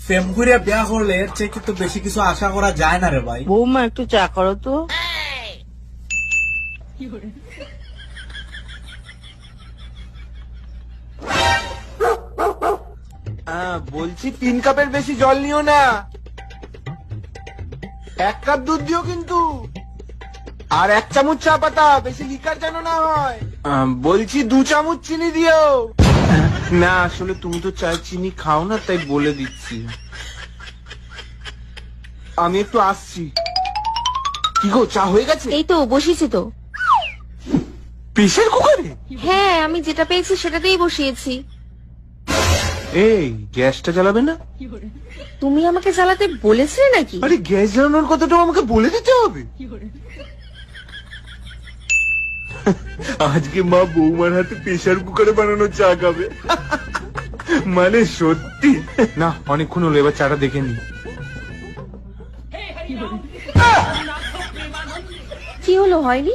প্রেম করে বিয়া করলে এর চেয়ে কিন্তু বেশি কিছু আশা করা যায় না রে ভাই। বৌমা একটু চা করো তো। বলছি 3 কাপের বেশি জল নিও না, 1 কাপ দুধ দিও কিন্তু, আর 1 চামচ চা পাতা, বেশি লিকার যেন না হয়। বলছি 2 চামচ চিনি দিও। না আসলে তুমি তো চায় চিনি খাও না, তাই বলে দিচ্ছি। আমি একটু আসছি। কি গো, চা হয়ে গেছে? এই তো বসিয়েছি তো। প্রেসার কুকারে? হ্যাঁ, আমি যেটা পেয়েছি সেটাতেই বসিয়েছি। এই গ্যাসটা জ্বালাবে না? তুমি আমাকে জ্বালাতে বলেছিলে নাকি? আরে গ্যাস জ্বালানোর কথাটাও আমাকে বলে দিতে হবে? আজকে মা বৌমার হাতে প্রেসার কুকারে বানানো চা খাবে। মানে সত্যি না, অনেকক্ষণ হলো, এবার চাটা দেখে নি। কি হলো, হয়নি?